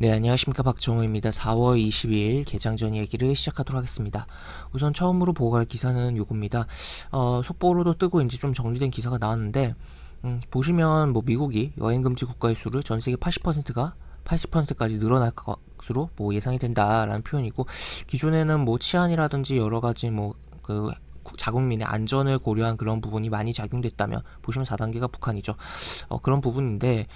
네, 안녕하십니까. 박정호입니다. 4월 22일 개장 전 얘기를 시작하도록 하겠습니다. 우선 처음으로 보고 갈 기사는 요겁니다. 속보로도 뜨고 이제 좀 정리된 기사가 나왔는데, 보시면 뭐 미국이 여행금지 국가의 수를 전 세계 80%가 80%까지 늘어날 것으로 뭐 예상이 된다라는 표현이고, 기존에는 뭐 치안이라든지 여러 가지 뭐그 자국민의 안전을 고려한 그런 부분이 많이 작용됐다면, 보시면 4단계가 북한이죠. 그런 부분인데,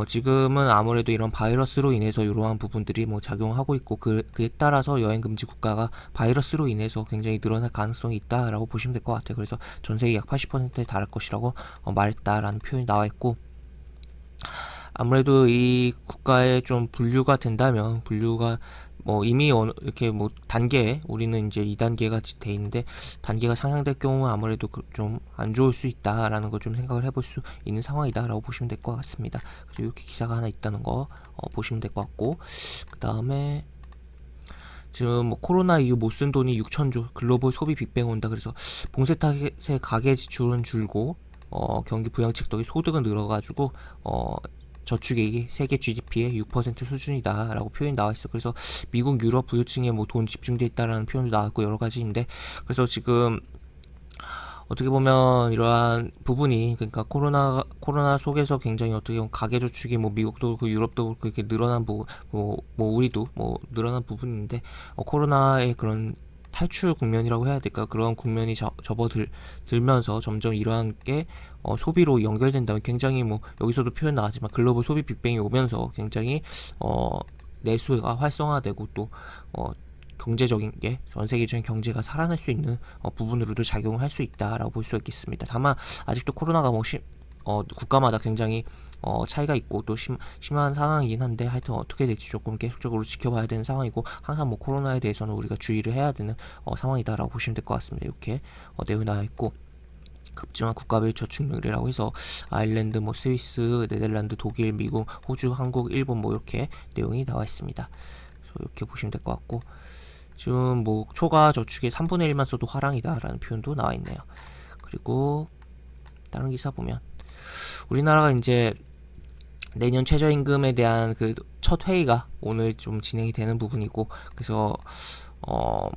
지금은 아무래도 이런 바이러스로 인해서 이러한 부분들이 뭐 작용하고 있고, 그에 따라서 여행금지 국가가 바이러스로 인해서 굉장히 늘어날 가능성이 있다라고 보시면 될 것 같아요. 그래서 전 세계 약 80%에 달할 것이라고 말했다라는 표현이 나와 있고, 아무래도 이 국가에 좀 분류가 된다면, 분류가 뭐 이미 이렇게 뭐 단계, 우리는 이제 2단계가 돼 있는데, 단계가 상향될 경우 아무래도 좀 안 좋을 수 있다라는 걸 좀 생각을 해볼 수 있는 상황이다라고 보시면 될 것 같습니다. 그래서 이렇게 기사가 하나 있다는 거 보시면 될 것 같고, 그 다음에 지금 뭐 코로나 이후 못 쓴 돈이 6천조, 글로벌 소비 빅뱅 온다. 그래서 봉쇄 탓에 가계 지출은 줄고, 경기 부양책 덕에 소득은 늘어가지고 저축액이 세계 GDP의 6% 수준이다라고 표현이 나와 있어. 그래서 미국, 유럽 부유층에 뭐 돈 집중돼 있다라는 표현도 나왔고 여러 가지인데, 그래서 지금 어떻게 보면 이러한 부분이, 그러니까 코로나 속에서 굉장히 어떻게 보면 가계 저축이 뭐 미국도 그렇고 유럽도 그렇고 이렇게 늘어난 부분, 뭐 우리도 뭐 늘어난 부분인데, 코로나의 그런 탈출 국면이라고 해야 될까, 그런 국면이 접어들면서 점점 이러한 게 소비로 연결된다면, 굉장히 뭐 여기서도 표현 나왔지만 글로벌 소비 빅뱅이 오면서 굉장히 내수가 활성화되고, 또 경제적인 게, 전 세계적인 경제가 살아날 수 있는 부분으로도 작용을 할 수 있다라고 볼 수 있겠습니다. 다만 아직도 코로나가 국가마다 굉장히 차이가 있고 또 심한 상황이긴 한데, 하여튼 어떻게 될지 조금 계속적으로 지켜봐야 되는 상황이고, 항상 뭐 코로나에 대해서는 우리가 주의를 해야 되는 상황이다라고 보시면 될 것 같습니다. 이렇게 내용이 나와 있고, 급증한 국가별 저축률이라고 해서 아일랜드, 뭐 스위스, 네덜란드, 독일, 미국, 호주, 한국, 일본 뭐 이렇게 내용이 나와 있습니다. 그래서 이렇게 보시면 될 것 같고, 지금 뭐 초과 저축의 3분의 1만 써도 화랑이다라는 표현도 나와 있네요. 그리고 다른 기사 보면 우리나라가 이제 내년 최저임금에 대한 그 첫 회의가 오늘 좀 진행이 되는 부분이고, 그래서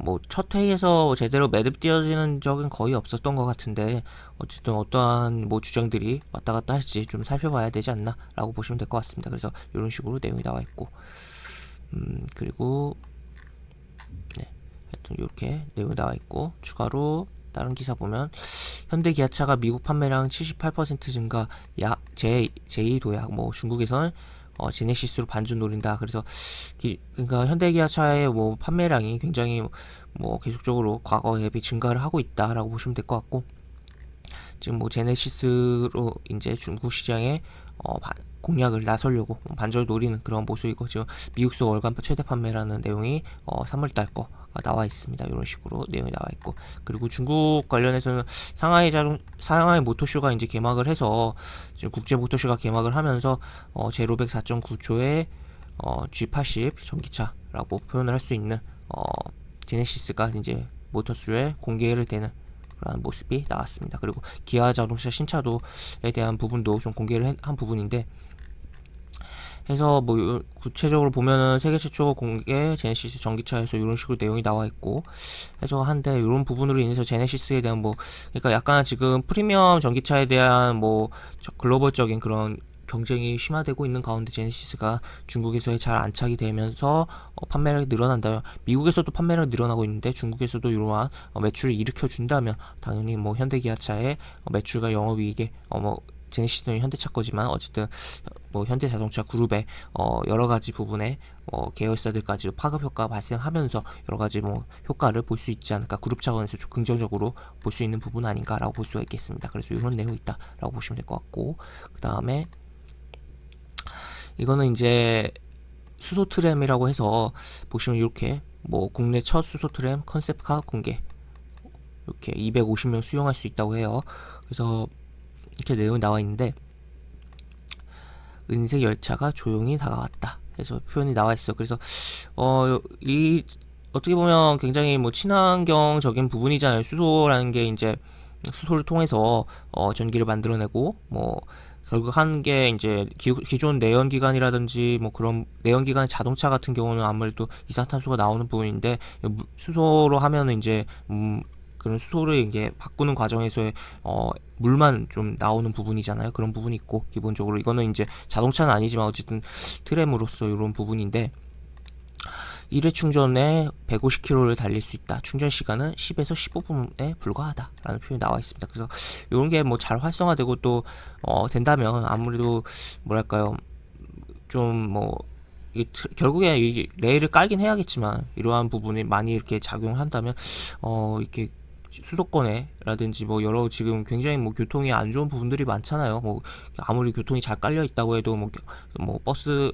뭐 첫 회의에서 제대로 매듭되어지는 적은 거의 없었던 것 같은데, 어쨌든 어떠한 뭐 주장들이 왔다 갔다 할지 좀 살펴봐야 되지 않나라고 보시면 될 것 같습니다. 그래서 이런 식으로 내용이 나와 있고, 그리고 네, 하여튼 이렇게 내용이 나와 있고, 추가로 다른 기사 보면 현대기아차가 미국 판매량 78% 증가, 제2 도약, 뭐 중국에서는 제네시스로 반전 노린다. 그래서 그러니까 현대기아차의 뭐 판매량이 굉장히 뭐 계속적으로 과거 대비 증가를 하고 있다라고 보시면 될 것 같고, 지금 뭐 제네시스로 이제 중국 시장에 공략을 나서려고 반절 노리는 그런 모습이고, 지금 미국서 월간 최대 판매라는 내용이 3월달 거가 나와 있습니다. 이런 식으로 내용이 나와 있고, 그리고 중국 관련해서는 상하이 모터쇼가 이제 개막을 해서, 지금 국제 모터쇼가 개막을 하면서 제로백 4.9초의 G80 전기차라고 표현을 할 수 있는 제네시스가 이제 모터쇼에 공개를 되는 라는 모습이 나왔습니다. 그리고 기아 자동차 신차도에 대한 부분도 좀 공개를 한 부분인데, 해서 뭐 구체적으로 보면은 세계 최초 공개 제네시스 전기차에서 이런 식으로 내용이 나와 있고 해서 한데, 이런 부분으로 인해서 제네시스에 대한 뭐, 그러니까 약간 지금 프리미엄 전기차에 대한 뭐 글로벌적인 그런 경쟁이 심화되고 있는 가운데, 제네시스가 중국에서의 잘 안착이 되면서 판매량이 늘어난다면, 미국에서도 판매량이 늘어나고 있는데 중국에서도 이러한 매출을 일으켜 준다면, 당연히 뭐 현대기아차의 매출과 영업이익에 뭐 제네시스는 현대차 거지만 어쨌든 뭐 현대자동차 그룹의 여러 가지 부분에 계열사들까지도 파급 효과가 발생하면서 여러 가지 뭐 효과를 볼 수 있지 않을까, 그룹 차원에서 좀 긍정적으로 볼 수 있는 부분 아닌가라고 볼 수가 있겠습니다. 그래서 이런 내용이 있다라고 보시면 될 것 같고, 그 다음에 이거는 이제 수소 트램이라고 해서, 보시면 이렇게 뭐 국내 첫 수소 트램 컨셉카 공개, 이렇게 250명 수용할 수 있다고 해요. 그래서 이렇게 내용이 나와 있는데, 은색 열차가 조용히 다가왔다 해서 표현이 나와 있어. 그래서 이 어떻게 보면 굉장히 뭐 친환경적인 부분이잖아요. 수소라는 게 이제 수소를 통해서 전기를 만들어내고 뭐 결국 한 게 이제 기존 내연기관이라든지 뭐 그런 내연기관 자동차 같은 경우는 아무래도 이산탄소가 나오는 부분인데 수소로 하면은 이제 그런 수소를 이제 바꾸는 과정에서의 물만 좀 나오는 부분이잖아요. 그런 부분이 있고 기본적으로 이거는 이제 자동차는 아니지만 어쨌든 트램으로서 이런 부분인데 1회 충전에 150km를 달릴 수 있다. 충전 시간은 10에서 15분에 불과하다. 라는 표현이 나와 있습니다. 그래서 이런 게 뭐 잘 활성화되고 또 된다면 아무래도 뭐랄까요 좀 뭐 결국에 이 레일을 깔긴 해야겠지만 이러한 부분이 많이 이렇게 작용을 한다면 이렇게 수도권에라든지 뭐 여러 지금 굉장히 뭐 교통이 안 좋은 부분들이 많잖아요. 뭐 아무리 교통이 잘 깔려 있다고 해도 뭐 버스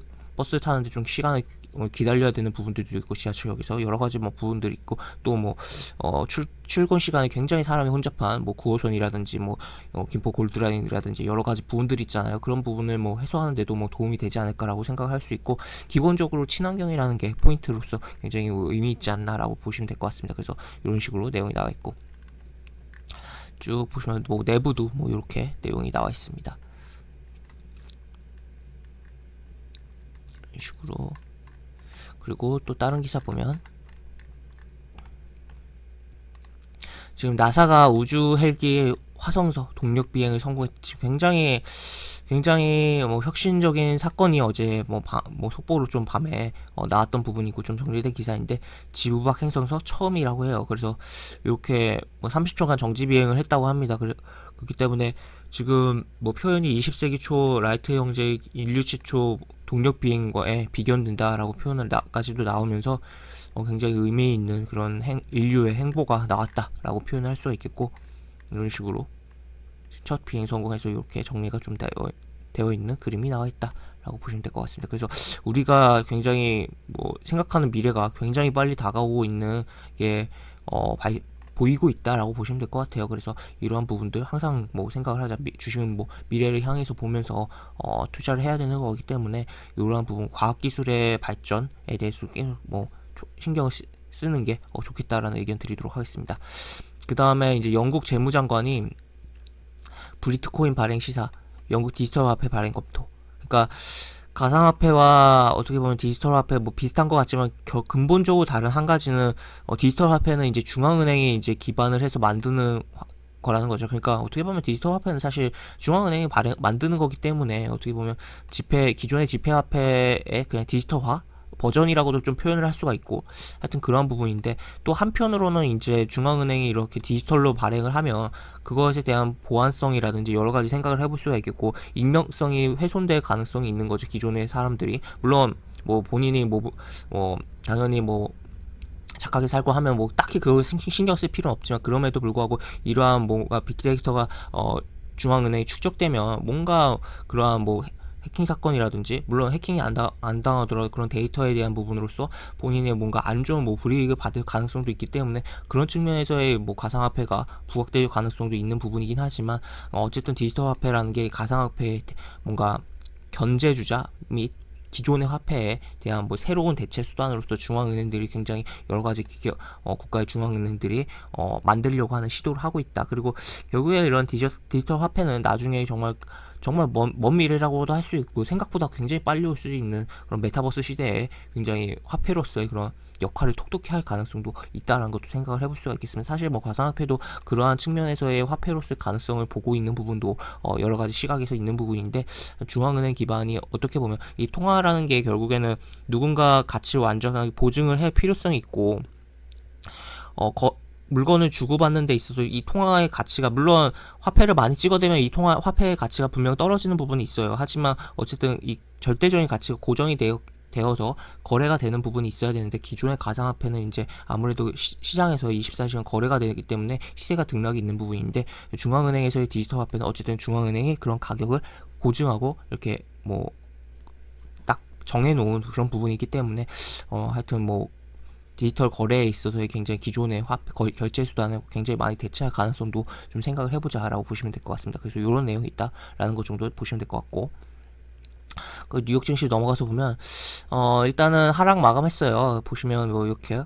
타는데 좀 시간을 기다려야 되는 부분들도 있고 지하철역에서 여러 가지 뭐 부분들이 있고 또 뭐 출근 시간에 굉장히 사람이 혼잡한 뭐 9호선이라든지 뭐 김포 골드라인이라든지 여러 가지 부분들이 있잖아요. 그런 부분을 뭐 해소하는데도 뭐 도움이 되지 않을까라고 생각할 수 있고 기본적으로 친환경이라는 게 포인트로서 굉장히 의미 있지 않나라고 보시면 될 것 같습니다. 그래서 이런 식으로 내용이 나와 있고 쭉 보시면 뭐 내부도 뭐 이렇게 내용이 나와 있습니다. 이런 식으로 그리고 또 다른 기사 보면 지금 나사가 우주 헬기 화성서 동력 비행을 성공했지. 굉장히 뭐 혁신적인 사건이 어제 뭐 속보로 좀 밤에 나왔던 부분이고 좀 정리된 기사인데 지구 밖 행성서 처음이라고 해요. 그래서 이렇게 뭐 30초간 정지 비행을 했다고 합니다. 그렇기 때문에 지금 뭐 표현이 20세기 초 라이트 형제의 인류 최초 동력 비행과에 비견된다라고 표현을까지도 나오면서 굉장히 의미 있는 그런 인류의 행보가 나왔다라고 표현을 할 수가 있겠고 이런 식으로 첫 비행 성공해서 이렇게 정리가 좀 되어 있는 그림이 나와 있다라고 보시면 될 것 같습니다. 그래서 우리가 굉장히 뭐 생각하는 미래가 굉장히 빨리 다가오고 있는 게 보이고 있다라고 보시면 될 것 같아요. 그래서 이러한 부분들 항상 뭐 생각을 하자. 주식은 뭐 미래를 향해서 보면서 투자를 해야 되는 거기 때문에 이러한 부분 과학기술의 발전에 대해서 계속 뭐 신경을 쓰는 게 좋겠다라는 의견 드리도록 하겠습니다. 그 다음에 이제 영국 재무장관이 브리트코인 발행 시사, 영국 디지털 화폐 발행 검토. 그러니까 가상화폐와 어떻게 보면 디지털 화폐 뭐 비슷한 것 같지만 근본적으로 다른 한 가지는 디지털 화폐는 이제 중앙은행이 이제 기반을 해서 만드는 거라는 거죠. 그러니까 어떻게 보면 디지털 화폐는 사실 중앙은행이 만드는 거기 때문에 어떻게 보면 기존의 지폐 화폐의 그냥 디지털화 버전이라고도 좀 표현을 할 수가 있고 하여튼 그러한 부분인데 또 한편으로는 이제 중앙은행이 이렇게 디지털로 발행을 하면 그것에 대한 보안성이라든지 여러 가지 생각을 해볼 수가 있겠고 익명성이 훼손될 가능성이 있는 거죠. 기존의 사람들이 물론 뭐 본인이 뭐 당연히 뭐 착하게 살고 하면 뭐 딱히 그걸 신경 쓸 필요는 없지만 그럼에도 불구하고 이러한 뭔가 빅데이터가 중앙은행에 축적되면 뭔가 그러한 뭐 해킹 사건이라든지 물론 해킹이 안 당하더라도 그런 데이터에 대한 부분으로서 본인의 뭔가 안 좋은 뭐 불이익을 받을 가능성도 있기 때문에 그런 측면에서의 뭐 가상화폐가 부각될 가능성도 있는 부분이긴 하지만 어쨌든 디지털 화폐라는 게 가상화폐의 뭔가 견제주자 및 기존의 화폐에 대한 뭐 새로운 대체 수단으로서 중앙은행들이 굉장히 여러 가지 국가의 중앙은행들이 만들려고 하는 시도를 하고 있다. 그리고 결국에 이런 디지털 화폐는 나중에 정말 먼 미래라고도 할 수 있고 생각보다 굉장히 빨리 올 수 있는 그런 메타버스 시대에 굉장히 화폐로서의 그런 역할을 톡톡히 할 가능성도 있다는 것도 생각을 해볼 수가 있겠습니다. 사실 뭐 가상화폐도 그러한 측면에서의 화폐로서의 가능성을 보고 있는 부분도 여러 가지 시각에서 있는 부분인데 중앙은행 기반이 어떻게 보면 이 통화라는 게 결국에는 누군가 가치를 완전하게 보증을 할 필요성이 있고 물건을 주고받는 데 있어서 이 통화의 가치가 물론 화폐를 많이 찍어대면 이 화폐의 가치가 분명 떨어지는 부분이 있어요. 하지만 어쨌든 이 절대적인 가치가 고정이 되어서 거래가 되는 부분이 있어야 되는데 기존의 가상화폐는 이제 아무래도 시장에서 24시간 거래가 되기 때문에 시세가 등락이 있는 부분인데 중앙은행에서의 디지털 화폐는 어쨌든 중앙은행이 그런 가격을 고증하고 이렇게 뭐 딱 정해놓은 그런 부분이 있기 때문에 하여튼 뭐 디지털 거래에 있어서의 굉장히 기존의 화폐 결제 수단을 굉장히 많이 대체할 가능성도 좀 생각을 해보자라고 보시면 될 것 같습니다. 그래서 이런 내용이 있다라는 것 정도 보시면 될 것 같고 그 뉴욕 증시 넘어가서 보면 일단은 하락 마감했어요. 보시면 뭐 이렇게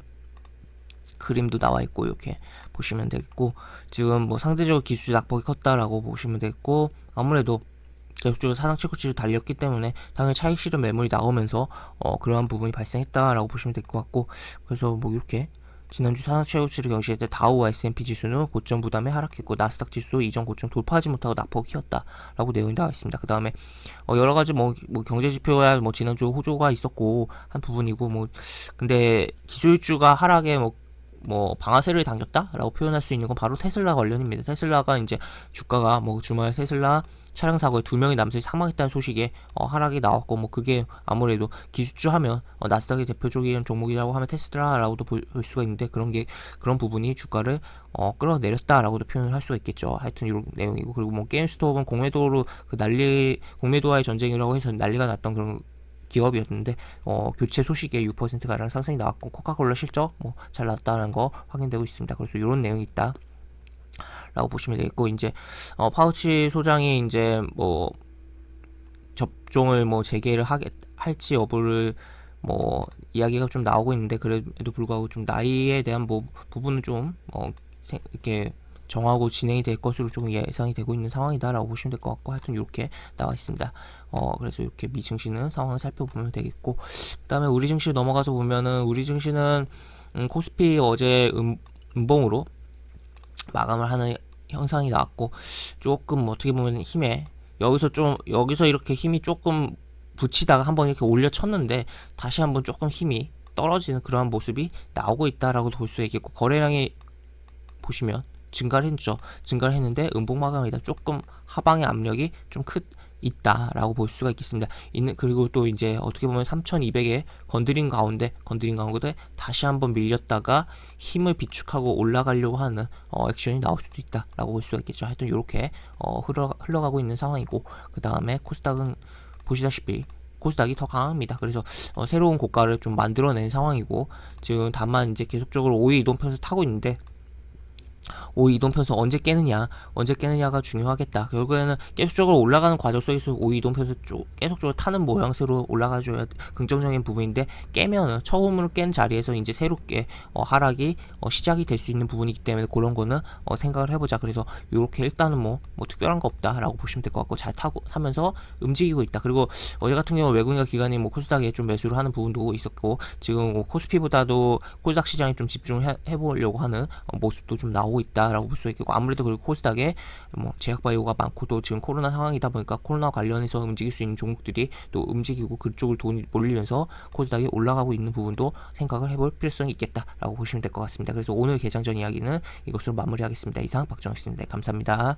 그림도 나와 있고 이렇게 보시면 되겠고, 지금 뭐 상대적으로 기술이 낙폭이 컸다라고 보시면 되겠고, 아무래도 계속적으로 사상 최고치를 달렸기 때문에 당연히 차익 실현 매물이 나오면서 그러한 부분이 발생했다라고 보시면 될 것 같고, 그래서 뭐 이렇게 지난주 사상 최고치를 경시할 때 다우와 S&P 지수는 고점 부담에 하락했고, 나스닥 지수 이전 고점 돌파하지 못하고 낙폭이 컸다라고 내용이 나와 있습니다. 그 다음에 여러 가지 뭐 경제 지표야 뭐 지난주 호조가 있었고 한 부분이고, 뭐 근데 기술주가 하락에 뭐 방아쇠를 당겼다라고 표현할 수 있는 건 바로 테슬라 관련입니다. 테슬라가 이제 주가가 뭐 주말 테슬라 차량 사고에 2명의 남성이 사망했다는 소식에 하락이 나왔고, 뭐 그게 아무래도 기술주 하면 나스닥의 대표적인 종목이라고 하면 테슬라라고도 볼 수가 있는데, 그런 부분이 주가를 끌어내렸다라고도 표현을 할 수가 있겠죠. 하여튼 이런 내용이고, 그리고 뭐 게임스톱은 공매도로 공매도와의 전쟁이라고 해서 난리가 났던 그런 기업이었는데 교체 소식에 6%가량 상승이 나왔고, 코카콜라 실적 뭐 잘 나왔다는 거 확인되고 있습니다. 그래서 이런 내용이 있다 라고 보시면 되겠고, 이제 파우치 소장이 이제 뭐 접종을 뭐 재개를 할지 여부를 뭐 이야기가 좀 나오고 있는데, 그래도 불구하고 좀 나이에 대한 뭐 부분은 좀 이렇게 정하고 진행이 될 것으로 좀 예상이 되고 있는 상황이다라고 보시면 될 것 같고, 하여튼 이렇게 나와 있습니다. 그래서 이렇게 미 증시는 상황을 살펴보면 되겠고, 그 다음에 우리 증시 넘어가서 보면은, 우리 증시는 코스피 어제 음봉으로 마감을 하는 형상이 나왔고, 조금 어떻게 보면 여기서 이렇게 힘이 조금 붙이다가 한번 이렇게 올려쳤는데 다시 한번 조금 힘이 떨어지는 그러한 모습이 나오고 있다라고 볼 수 있겠고, 거래량이 보시면 증가를 했죠. 증가를 했는데 음봉 마감이다. 조금 하방의 압력이 좀 있다라고 볼 수가 있겠습니다. 그리고 또 이제 어떻게 보면 3,200에 건드린 가운데 다시 한번 밀렸다가 힘을 비축하고 올라가려고 하는 액션이 나올 수도 있다라고 볼 수가 있겠죠. 하여튼 이렇게 흘러가고 있는 상황이고, 그 다음에 코스닥은 보시다시피 코스닥이 더 강합니다. 그래서 새로운 고가를 좀 만들어낸 상황이고, 지금 다만 이제 계속적으로 5일 이동편을 타고 있는데, 5일 이동편수 언제 깨느냐가 중요하겠다. 결국에는 계속적으로 올라가는 과정 속에서 5일 이동편수 계속적으로 타는 모양새로 올라가줘야 긍정적인 부분인데, 깨면은 처음으로 깬 자리에서 이제 새롭게 하락이 시작이 될 수 있는 부분이기 때문에, 그런 거는 생각을 해보자. 그래서 이렇게 일단은 뭐 특별한 거 없다라고 보시면 될 것 같고, 잘 타면서 움직이고 있다. 그리고 어제 같은 경우 외국인과 기관이 뭐 코스닥에 좀 매수를 하는 부분도 있었고, 지금 코스피보다도 코스닥 시장에 좀 집중을 해보려고 하는 모습도 좀 나오고 있다라고 볼 수 있겠고, 아무래도 그리고 코스닥에 뭐 제약바이오가 많고, 또 지금 코로나 상황이다 보니까 코로나 관련해서 움직일 수 있는 종목들이 또 움직이고, 그쪽을 돈이 몰리면서 코스닥이 올라가고 있는 부분도 생각을 해볼 필요성이 있겠다라고 보시면 될 것 같습니다. 그래서 오늘 개장전 이야기는 이것으로 마무리하겠습니다. 이상 박정희였습니다. 감사합니다.